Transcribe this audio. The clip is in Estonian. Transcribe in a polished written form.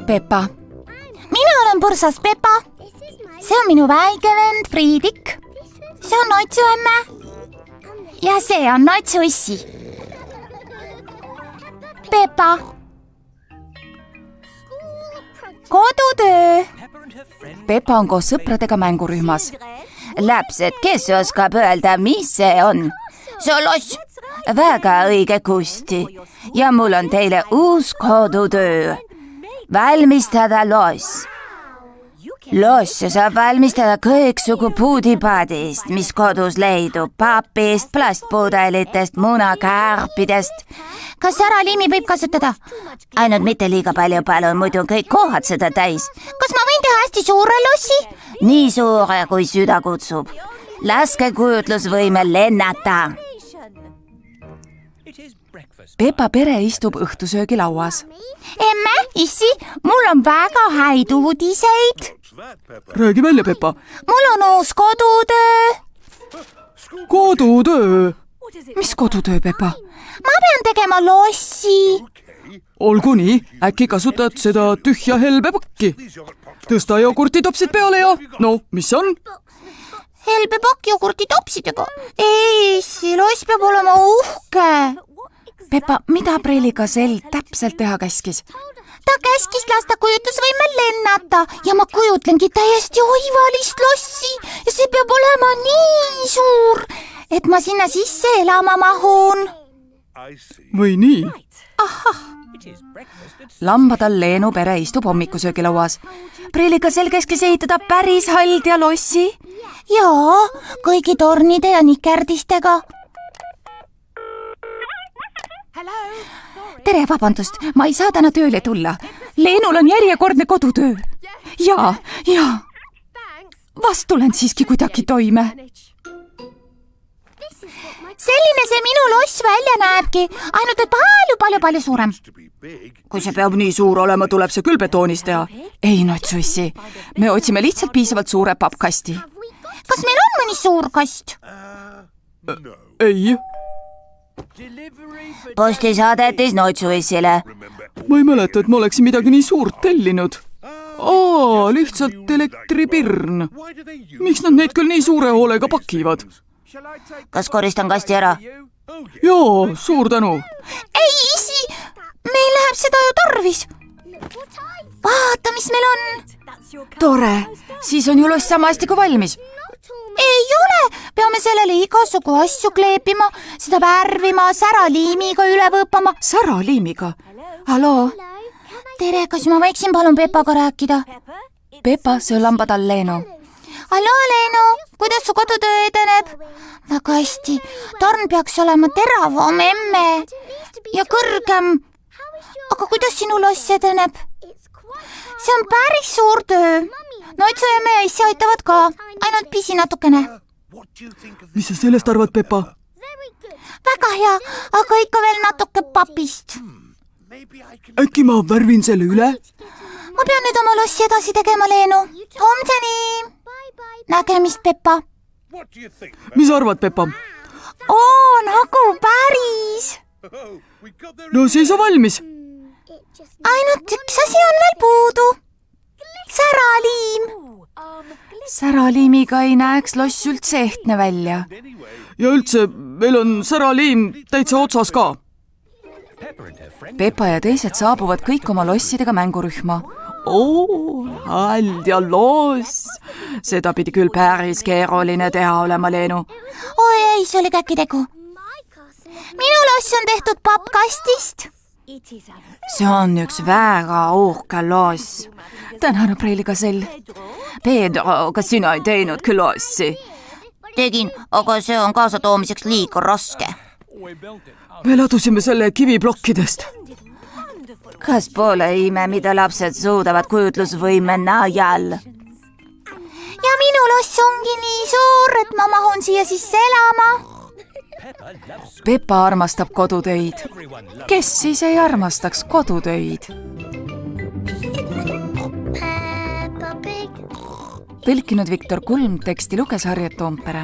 Peppa. Mina olen põrsas Peppa. See on minu väike vend Priidik. See on Notsu emme. Ja see on Notsu issi. Peppa. Kodutöö. Peppa on koos sõpradega mängurühmas. Lapsed, kes oskab öelda, mis see on? See on loss. Väga õige, Kusti. Ja mul on teile uus kodutöö. Valmistada loss. Losse saab valmistada kõiksugu puudipadist, mis kodus leidub, papist, plastpudelitest, munakarpidest. Kas säraliimi võib kasutada? Ainult mitte liiga palju, palun, muidu on kõik kohad seda täis. Kas ma võin teha hästi suure lossi? Nii suure, kui süda kutsub. Laske kujutlusvõime lennata. Peppa pere istub õhtusöögilauas. Emme, issi, mul on väga häid uudiseid. Räägi välja, Peppa. Mul on uus kodutöö. Kodutöö? Mis kodutöö, Peppa? Ma pean tegema lossi. Olgu nii, äkki kasutad seda tühja helbepakki. Tõsta jogurtitopsid peale ja mis on? Helbepakk jogurtitopsidega. Ei, see loss peab olema uhke. Peppa, mida Preiliga sel täpselt teha käskis? Ta käskis lasta kujutlusvõimel lennata ja ma kujutlengi täiesti oivalist lossi ja see peab olema nii suur, et ma sinna sisse elama mahun. Või nii? Ahah. Lambadal Leenu pere istub hommikusöögilauas. Preiliga sel käskis ehitada päris haldja lossi. Jaa, kõigi tornide ja nikerdistega. Tere, vabandust, ma ei saa täna tööle tulla. Leenul on järjekordne kodutöö. Jaa. Vast tulen siiski kuidagi toime. Selline see minu loss välja näebki, ainult et palju suurem. Kui see peab nii suur olema, tuleb see küll betoonist teha. Ei, Notsussi, me otsime lihtsalt piisavalt suure pappkasti. Kas meil on mõni suur kast? Ei. Postisaadetis Notsuissile. Ma ei mäleta, et ma oleksin midagi nii suurt tellinud. Lihtsalt elektripirn. Miks nad neid küll nii suure hoolega pakivad? Kas koristan kasti ära? Jaa, suur tänu. Ei, isi, meil läheb seda ju tarvis. Vaata, mis meil on. Tore, siis on ju loss samasti kui valmis. Ei ole, peame sellele igasugu asju kleepima, seda värvima, säraliimiga üle võõpama. Säraliimiga? Haloo? Tere, kas ma võiksin palun Peppaga rääkida? Peppa, see on Lambadal Leenu. Halloo, Leenu, kuidas su kodutöö edeneb? Väga hästi, torn peaks olema teravam, emme, ja kõrgem. Aga kuidas sinu loss edeneb? See on päris suur töö. Notsu emme ja issi aitavad ka, ainult pisi natukene. Mis sa sellest arvad, Peppa? Väga hea, aga ikka veel natuke papist. Äkki ma värvin selle üle? Ma pean nüüd oma lossi edasi tegema, Leenu. Homseni! Nägemist, Peppa. Mis arvad, Peppa? Nagu päris. No siis on valmis. Ainult üks asi on veel puudu. Säraliim. Säraliimiga ei näeks loss üldse ehtne välja. Ja üldse, meil on säraliim täitsa otsas ka. Peppa ja teised saabuvad kõik oma lossidega mängurühma. Haldja loss. Seda pidi küll päris keeruline teha olema, Leenu. Oi ei, see oli käkitegu. Minu loss on tehtud pappkastist. See on üks väga uhke loss. Tänan, Preiliga sel. Pedro, kas sina ei teinud küll lossi? Tegin, aga see on kaasatoomiseks liiga raske. Me ladusime selle kiviplokkidest. Kas pole ime, mida lapsed suudavad kujutlusvõime najal? Ja minu loss ongi nii suur, et ma mahun siia sisse elama. Peppa armastab kodutöid. Kes siis ei armastaks kodutöid? Tõlkinud Viktor Kulm, teksti luges Harriet Toompere.